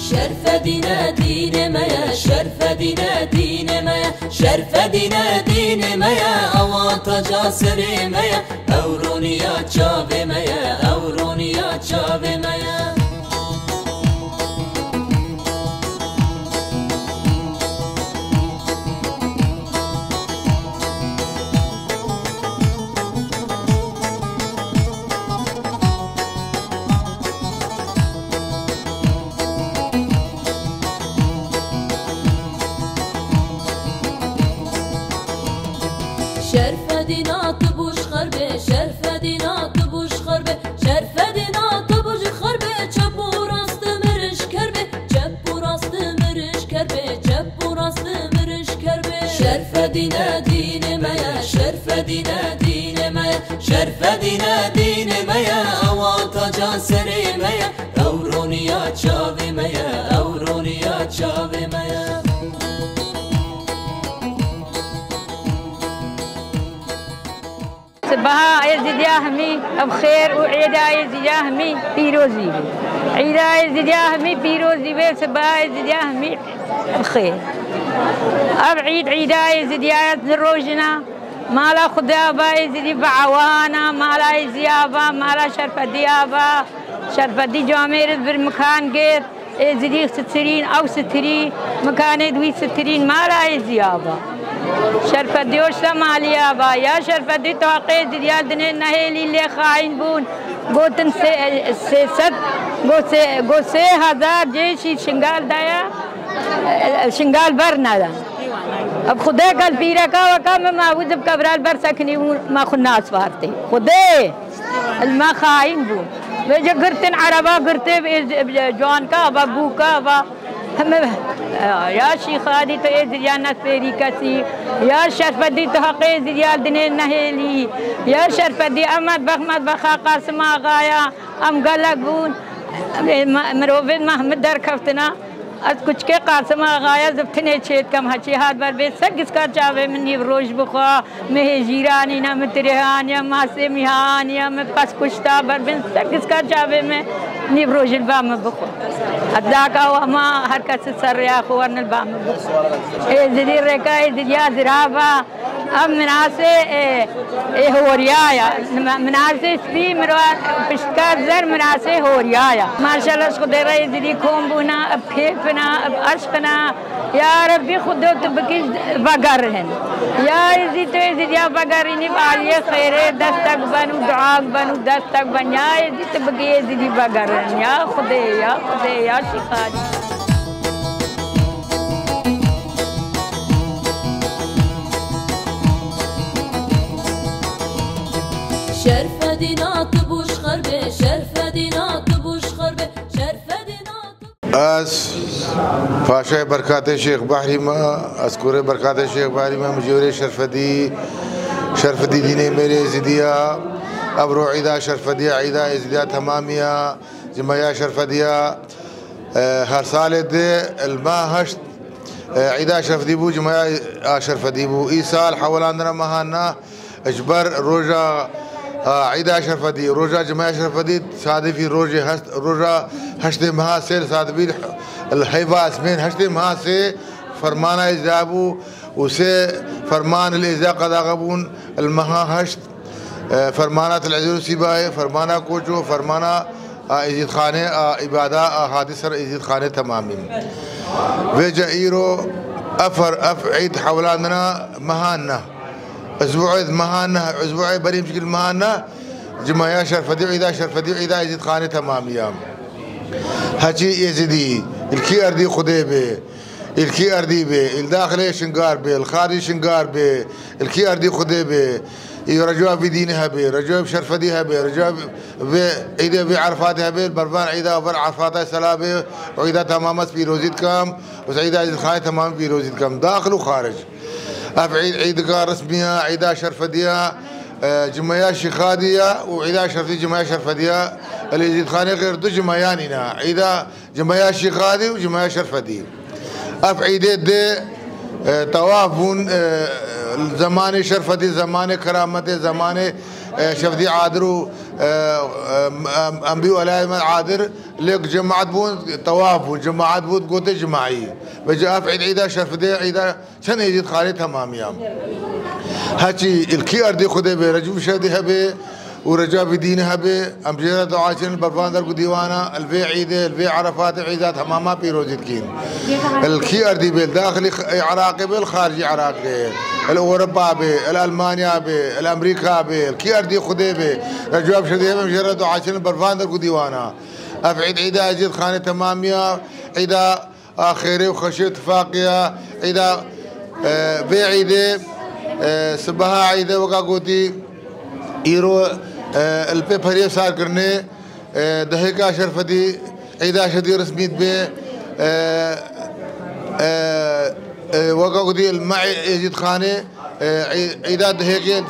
شرف دينا دين مايا شرف دينا دين مايا شرف دينا دين مايا اوان تاجا سري مايا اورونيا چاوي مايا اورونيا چاوي مايا شرف دينا تبوش خربه شرف دينا تبوش خربه شرف دينا تبوش خربه چپ راست مرش کربه چپ راست مرش کربه چپ راست مرش کربه شرف دينا دين مايا شرف دينا دين مايا شرف دينا دين مايا اوان تاجا سري مايا اورونيا چاوي مايا اورونيا چاوي مايا صباح يزيد يا همي بخير وعيدا يزيد يا همي بيروزي عيدا يزيد يا همي بيروزي صباح يزيد يا همي بخير أبعيد عيدا يزيد يا روجنا مالا خدابا يزيد بعوانا مالا يزيابا مالا شرف ديابا شرف دي جامير بالمكان غير يزيد سترين أو سترين مكان دوي سترين مالا يزيابا شرف ديوش ماليا با يا شرف دي توقي ديال دنين نهيلي اللي خاين بون قوتن سيست قو 3000 جيشي شنغال دايا شنغال برنا دا اب خدا قال بيركا وكا ما وجب كبرال بر سكني ما خنا اسفارتي خدا الما خاين بون وجا قرتن عربا قرتي جوان كا بابو كا هم يا شيخ هذه تأذي نسيري كسي يا شرفدي تحقي ديال دنين نهيلي يا شرفدي أمد بخمد بخا قاسم آغايا أم قلقون مروفين محمد در كفتنا از कुछ के कासम आगाया जब्तने छेद कम हची हाथ भर बे सग इसका चावे में नीव रोज बुखा में जीरानी ना में तिरहानिया मासे मिहानिया में पस कुछता भर बे सग इसका चावे में नीव रोज बा में बुखा अद्दा का वमा हर कस सर या खुवन बा में बुखा ए जदी रेका ए दिया जराबा अब मनासे ए होरिया मनासे स्पी मरवा पिस्का जर मनासे होरिया माशाल्लाह उसको दे रही दीदी खोम बुना अब फेफना अब अशकना या रब्बी खुद तबकी बगर हैं या इजी तो इजिया बगर इन्हीं वालिए खैरे दस्तक बनू दुआ बनू दस्तक बन या इजी तबकी इजी बगर हैं या खुदे या शिफा شرف دينا تبوش خربه شرف دينا تبوش خربه شرف دينا از فاشای برکات شیخ بحری ما اذکر برکات شیخ بحری ما مجوری شرفدی دینه میرے زدیا ابرو عیدا شرفدیا عیدا زدیا تمامیا جمعیا شرفدیا هر سال ده الماء هشت عیدا شرفدی بو جمعیا شرفدی بو ای سال حولان مهانا اجبر روجا عيدا شرفدي روجا جماعة شرفدي صادفي روجا هشت محاسل صادفي الحيفا اسمين هشت محاسل فرمانا إجابو وسي فرمان الإجزاء قد أغبون المها هشت فرمانات العزيز سيباي فرمانا كوچو فرمانا إزيد خانة إبادة حادثة إزيد خانة تمامين وجا إيرو عيد حولاننا مهانا اسبوعي مهانا اسبوعي بريم شكل مهانا جماعة شرفدي عيدا شرفدي عيدا يزيد خانة تمامية هجي يزيدي الكي أردي خديبه الكي أردي به الداخلي شنقار به الخارجي شنقار به الكي أردي خديبه رجوع بدينها به رجوع بشرفديها به رجوع عيدا بعرفاتها به البربان عيدا وبر عرفاتها سلابه وعيدا تماما بيروزيد كام وعيدا يزيد خانة تمام بيروزيد كام داخل وخارج أفعيد عيدقا رسمية عيدا شرفدية جمعية شيخادية وعيدا شرفدية جمعية شرفدية اللي يزيد خاني غير دو جمعياننا عيدا جمعية شيخادي وجمعية شرفدية أفعيدة دي توافون زمان شرفدي زمان كرامتي زمان شرفدي عادرو أنبي ولاية عادر لك جماعة بون طواف وجماعة بون قوت جماعي بجاء في عيدا شرفدي عيدا شن يجد خالي تمام يام هاتي الكي أردي خده برجوب شدي هبه ورجاء بدينها به أمجيرة دعاشين البرفان در ديوانا الفي عيدة الفي عرفات عيدة تماما بيروزيت كين الكي أردي بالداخلي عراقي بالخارجي عراقي الأوروبا به الألمانيا به الأمريكا به الكي أردي خده به رجاء بشدي به أمجيرة دعاشين البرفان در ديوانا أفعيد عيدة أجيد خانة تمامية عيدة آخري وخشية اتفاقية عيدة في عيدة سبها عيدة وقاقوتي إيرو البيبرية صار كرني دهيكا شرفدي عيدا شدي رسميت به وقاقودي المعي يزيد خانه عيدا دهيكي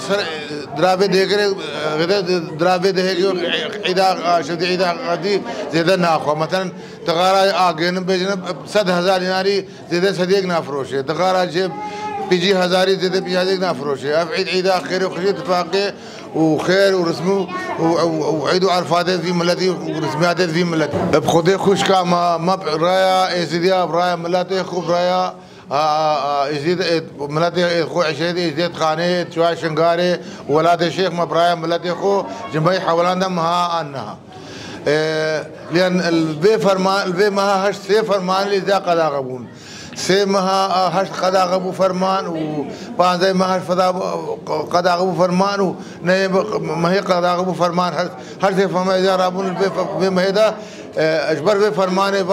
درابي دهيكي غدا درابي دهيكي عيدا شدي عيدا قدي زيدا ناخو مثلا تغارا آجن بجنب 100,000 ديناري زيدا صديق نافروشه تغارا جيب بيجي هزاري زيدا بيجي نافروشه أفعيد عيدا خير وخشية اتفاقي وخير ورسمه وعيدوا عرفاته في ملتي ورسمياته في ملتي بخدي خوش كا ما برايا ازيديا برايا ملتي خو برايا ازيد ملتي خو عشيدي ازيد خانه شوي شنغاري ولاد الشيخ ما برايا ملتي خو جمعي حولان مها انها لان البي فرمان البي مها هش سي فرمان اللي ذا قضا غبون سي مها هش قضا غبو فرمان وبانزي مها قضا غبو فرمان ونهي ما هي قضا غبو فرمان هر سي فما اذا رابون البي مهدا اجبر في فرمان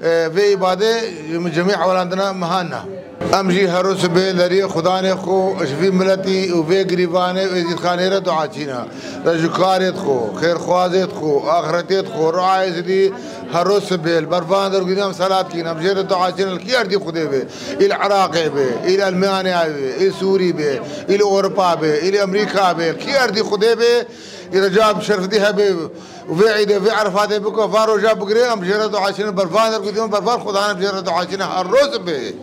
في عباده جميع اولادنا مهانا امجي هروس به لري خدا نے خو اشفي ملتي وفي غريبانه وزيد خانيره دعاتينا رجكارت خو خير خوازت خو اخرتت خو رعايز دي هروس به البرفان در قدام صلاه كي امجي دعاتينا الكير دي خدي به العراق به الى المانيا به الى سوري به الى اوروبا به الى امريكا به كير دي خدي به اذا جاب شرف دي هبه وفي عيد في عرفات بكو فارو جاب بقري امجي دعاتينا البرفان در قدام برفان خدا امجي دعاتينا هروس به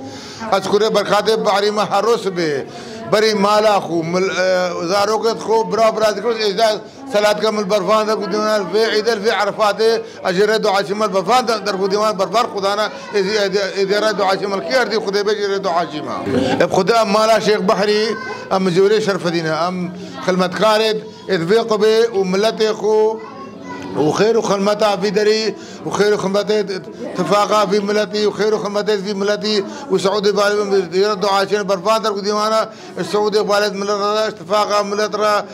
أذكر بركاته بعري ما حروس به بري مالا خو زاروكت خو برا ذكر إذا صلاة كمل برفان در قديمان في عيد في عرفاته أجر دعاء شمال برفان در قديمان برفان خدانا إذا دعاء شمال كير دي خدي بجر دعاء شمال خدا مالا شيخ بحري أم جوري شرف دينا أم خلمت خالد إذ في قبي وملتي خو وخير وخدمتها في دري وخير وخدمتها اتفاقها في ملتي وخير وخدمتها في ملتي وسعودي بالد يردوا عايشين برفاتر قديمانا السعودي بالد ملتها اتفاقها ملتها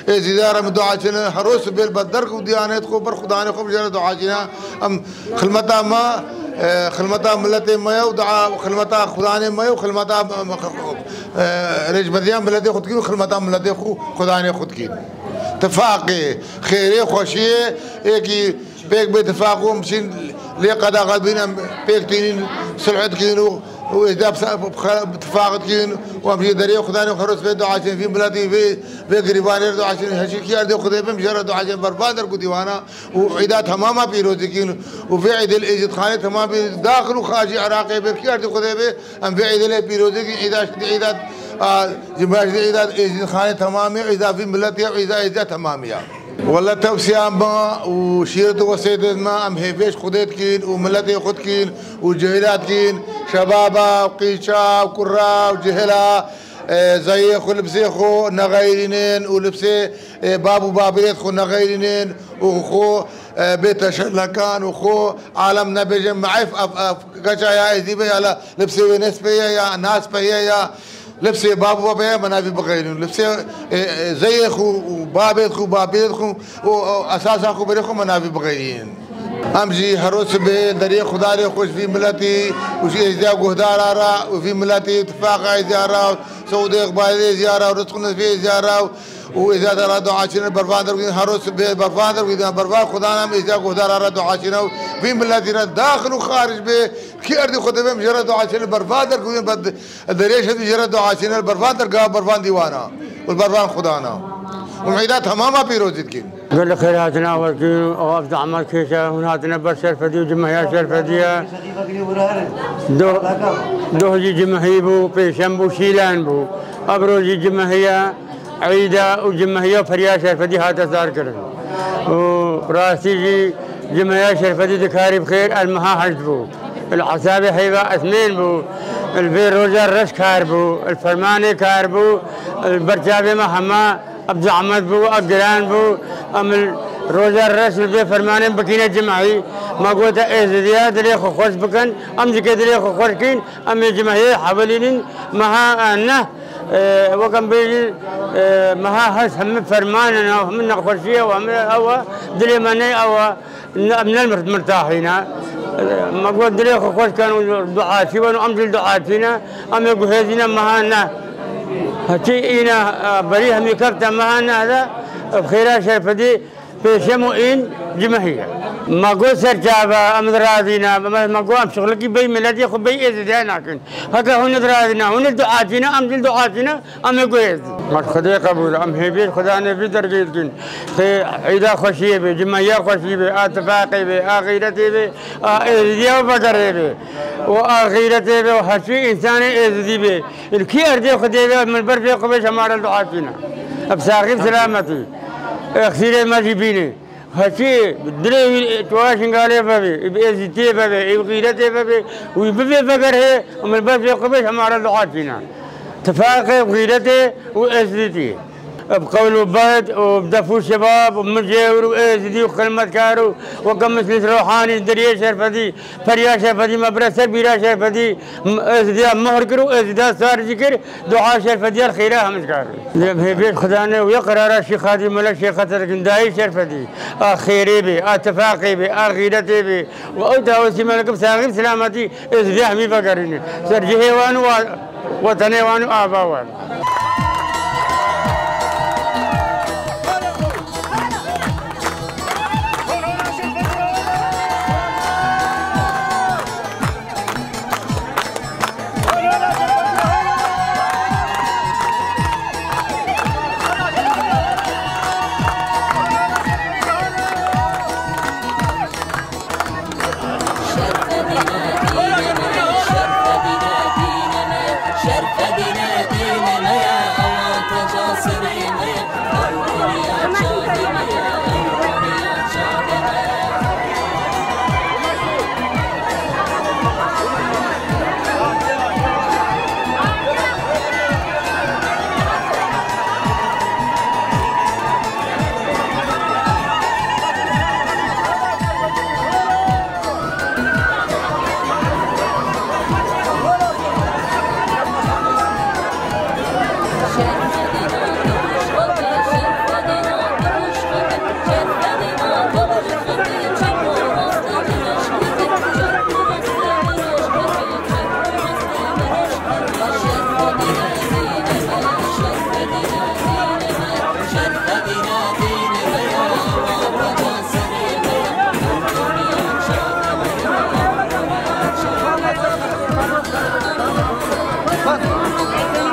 زيارة مدوا عايشين حروس بالبدر قديانات خو برخداني خو بجردوا عايشين ام خدمتها ما خدمتها ملتي ما ودعاء خدمتها خداني ما وخدمتها رج بديان ملتي خدكين وخدمتها ملتي خو خداني خدكين اتفاقي خيري خوشيه هيك بيك باتفاقهم مشين لي قضا غادبين بيك تينين سلعت كينو واذا باتفاق كين وامشي دري وخداني وخرس في دعاشين في بلادي في قريباني دعاشين هشي كيار دي خدي بمجرد دعاشين برفادر قديوانا وعيدات تماما بيروزي كين وفي عيد الايجاد خاني تماما داخل وخارجي عراقي بكيار دي خدي ام في عيد البيروزي عيدات جماعة عيدات ايجاد خاني تمامي اذا في ملتي اذا تمامية والله توسيا ما وشيرة وسيد ما ام هيفيش خديت كين وملتي خد كين وجهلات كين شبابا وقيشا وكرا وجهلا زي خو لبسي خو نغيرينين ولبسي بابو بابيت خو نغيرينين وخو بيت شلكان وخو عالم نبيجم معيف كشا يا ازيبي على لبسي ونسبي يا ناس بيا لبسي بابو بابا منافي بغيرين لبسي زي خو وبابيت خو بابيت خو واساسا خو بريخو منافي بغيرين امجي هروس به دري خداري خوش في ملتي وشي ازا قهدار وفي ملتي اتفاق ازا سعودي اقبالي زياره ورزقنا في زياره واذا درادوا عاشنا برفاندر هروس به برفاندر واذا برفان خدانا ازا قهدار دعاشنا في ملتنا داخل وخارج به كي ارضي خدمه مجرد عاشنا برفاندر بد دريش مجرد عاشنا برفاندر قا برفان ديوانا والبرفان خدانا ومعيدات تماما بيروزيت كين قال لك خيراتنا والكين وافد عمل كيسه هناتنا برشرفدي وجمهية شرفديه دوهجي جمهيبو بيشنبو شيلان بو ابروجي جمهية عيدة وجمهية وفريا شرفدي هذا صار كرن وراسي جي جمهية شرفدي ذكاري بخير المها حجبو العصابة حيبة اثنين بو البير روجا الرش كاربو الفرماني كاربو البرجابي محمد عبد العمد بو أقران بو أم روجا الرش البير فرماني بكينة جمعي ما قلت إزديا دليل خوش بكن أم ذكر دليل خوش كين أم جمعية حوالين مها أنه وكم بيجي مها هس هم فرماننا وهم نقفشية وهم أو دليل مني أو من المرتاحين ما قلت دليل خوش كانوا دعاتي وأنا أمزل دعاتينا أم يقول هذينا مهانا هتي إنا بريها ميكبت مهانا هذا بخيرا شرفدي بشموئين جمهية ما قلت سرجابا أم درادينا ما قلت شغلك بي ملادي خو بي إزدان لكن هكا هون درادينا هون دعاتينا أم دعاتينا أم يقول ما خدي قبول أم هبي خدا نبي درجيتكن في عيدا خوشية بي جمهية خوشية بي اتفاقي بي آخيرتي بي إزديا وبقري بي وآخيرتي بي وحشي إنساني إزدي بي الكي أرجي خدي بي من برفي قبش همارا دعاتينا بساقي سلامتي اخسير ما جيبيني هشي دري تواشن قالي بابي بإزتي بابي بغيرتي بابي ويبي فقر هي ومن الباب يقبش همارا دعات فينا تفاقي وغيرتي وإزتي بقولوا بد وبدفوا الشباب ومجاور وإزدي وكلمة كارو وكم مثل روحاني دريا شرفدي فريا شرفدي مبرسة بيرا شرفدي إزدي مهر كرو إزدي صار ذكر دعاء شرفدي الخيرة هم كارو هي بيت خدانه ويقرر الشيخ هذه ملك شيخ تركنداي شرفدي خيري بي اتفاقي بي غيرتي بي وأوتا وسي ملك بساقي سلامتي إزدي همي فقريني سرجي هيوان وطني وان آباوان Bak.